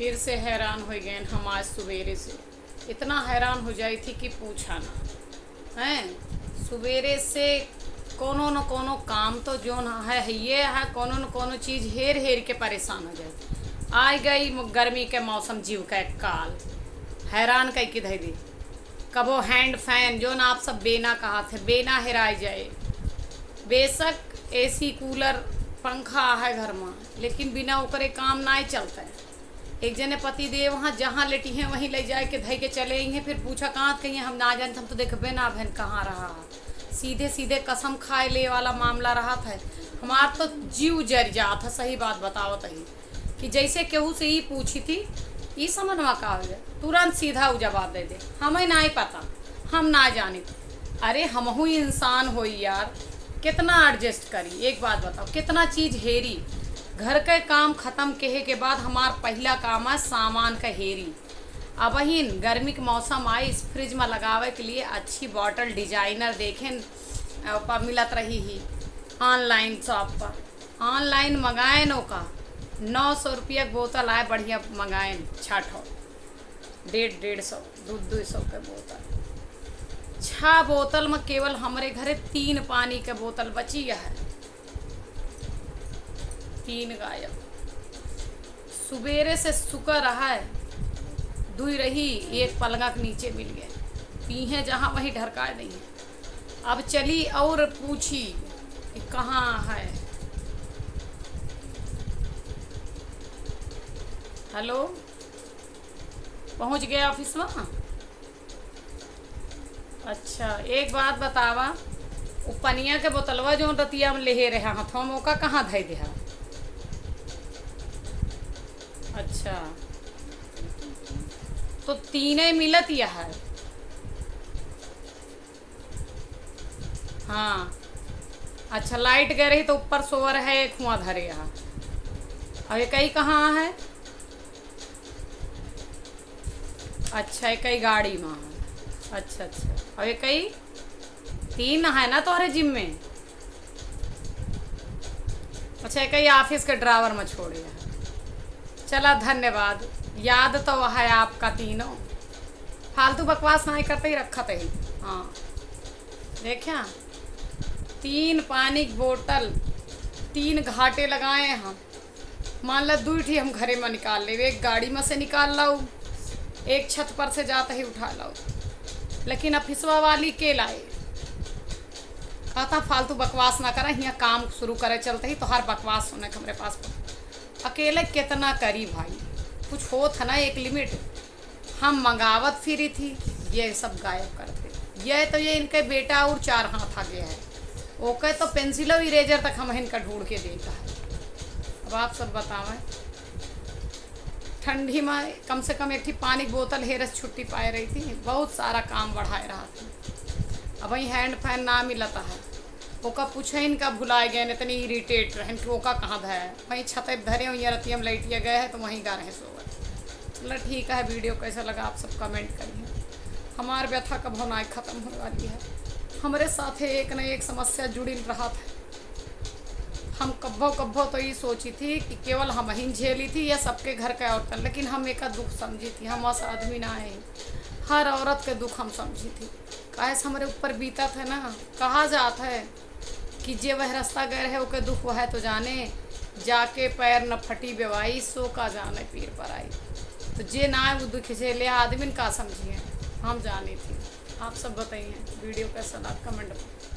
फिर से हैरान हो गए हम आज सवेरे से। इतना हैरान हो जाई थी कि पूछा ना हैं। सवेरे से कोनो न कोनो काम तो जो न है ये है, कोनो न कोनो चीज़ हेर हेर के परेशान हो जाए। आई गई गर्मी के मौसम जीव का एक काल हैरान कई की धैदी। कबो हैंड फैन जो ना आप सब बेना कहा थे, बेना हेराई जाए। बेशक एसी कूलर पंखा है घर में, लेकिन बिना ओकरे काम ना चलता है। एक जने पति देव वहाँ जहाँ लेटी हैं वहीं ले जाए के धई के चले आई हैं। फिर पूछा कहाँ कहीं हम ना जानते, हम तो देखबे ना बहन कहाँ रहा। सीधे सीधे कसम खाए ले वाला मामला रहा था। हमार तो जीव जर जा था। सही बात बताओ तही कि जैसे केहू से ही पूछी थी ई समझवा का हो जाए, तुरंत सीधा वो जवाब दे दे हमें ना ही पता, हम ना जानी। अरे हमहू इंसान होई यार, कितना एडजस्ट करी। एक बात बताओ, कितना चीज़ हेरी। घर के काम ख़त्म कहे के बाद हमार पहला काम है सामान का हेरी। अब ही गर्मी के मौसम आई, इस फ्रिज में लगावे के लिए अच्छी बॉटल डिजाइनर देखें पर मिलत रही ही ऑनलाइन शॉप पर। ऑनलाइन मंगाए नो का 900 रुपया की बोतल आए, बढ़िया मंगाए 6 150 200 के बोतल। 6 बोतल में केवल हमारे घरे 3 पानी के बोतल बची है, 3 गायब। सुबेरे से शुक्र है 2 रही, 1 पलंगा के नीचे मिल गए। पीहे जहाँ वहीं ढरकाए नहीं है। अब चली और पूछी कि कहाँ है। हेलो, पहुँच गए ऑफिस में? अच्छा एक बात बतावा, वो पनिया के बोतलवा जो रतिया में ले रहे हाथों में ओका कहाँ धै दे? अच्छा तो 3 मिलत यह है। हाँ अच्छा, लाइट गए रही तो ऊपर सोवर है, एक हुआ धरे यहाँ। अब एक ही कहाँ है? अच्छा एक ही गाड़ी में है। अच्छा अच्छा, अब एक ही 3 है ना तुम्हारे जिम में? अच्छा एक ही ऑफिस के ड्राइवर में छोड़े है। चला धन्यवाद, याद तो है आपका। तीनों फालतू बकवास नहीं करते ही रखा ही। हाँ देखा, 3 पानी की बोतल, 3 घाटे लगाए हम। मान लो 2 ही हम घरे में निकाल ले, एक गाड़ी में से निकाल लाओ, एक छत पर से जाते ही उठा लाओ। लेकिन ऑफिसवा वाली के लाए कहता फालतू बकवास ना करे, यहाँ काम शुरू करे चलते ही तो हर बकवास होने हमारे पास। अकेले कितना करी भाई, कुछ हो था ना एक लिमिट। हम मंगावत फिरी थी, ये सब गायब करते। ये तो ये इनके बेटा और 4 हाथ आ गया है, ओके तो पेंसिल और इरेजर तक हम इनका ढूंढ के देता है। अब आप सब बतावें, ठंडी में कम से कम एक थी पानी की बोतल हेरस छुट्टी पाए रही थी, बहुत सारा काम बढ़ाए रहा था। अब वही हैंड फैन ना मिलता है, ओका पूछे इनका भुलाए गए, इतनी इरीटेट रहन कि ओका कहाँ धरे। वहीं छत धरे हुई रतिया में लाइटिया गए हैं तो वहीं गा रहे सोवर। चलो ठीक है, वीडियो कैसा लगा आप सब कमेंट करिए। हमार व्यथा कब होना ख़त्म होने वाली है। हमारे साथ एक न एक समस्या जुड़ी रहा था। हम कब्बो तो ये सोची थी कि केवल हम ही झेली थी या सबके घर का औरतन, लेकिन हम एक दुख समझी थी। हम उस आदमी ना है, हर औरत के दुख हम समझी थी। काहे हमारे ऊपर बीता था ना। कहा जाता है कि जे वह रास्ता गए है ओके दुख वह तो जाने, जाके पैर न फटी बेवाई सो का जाने पीर पर आई। तो जे ना वो दुख से ले आदमी का समझिए, हम जानी थी। आप सब बताइए वीडियो कैसा लगा कमेंट में।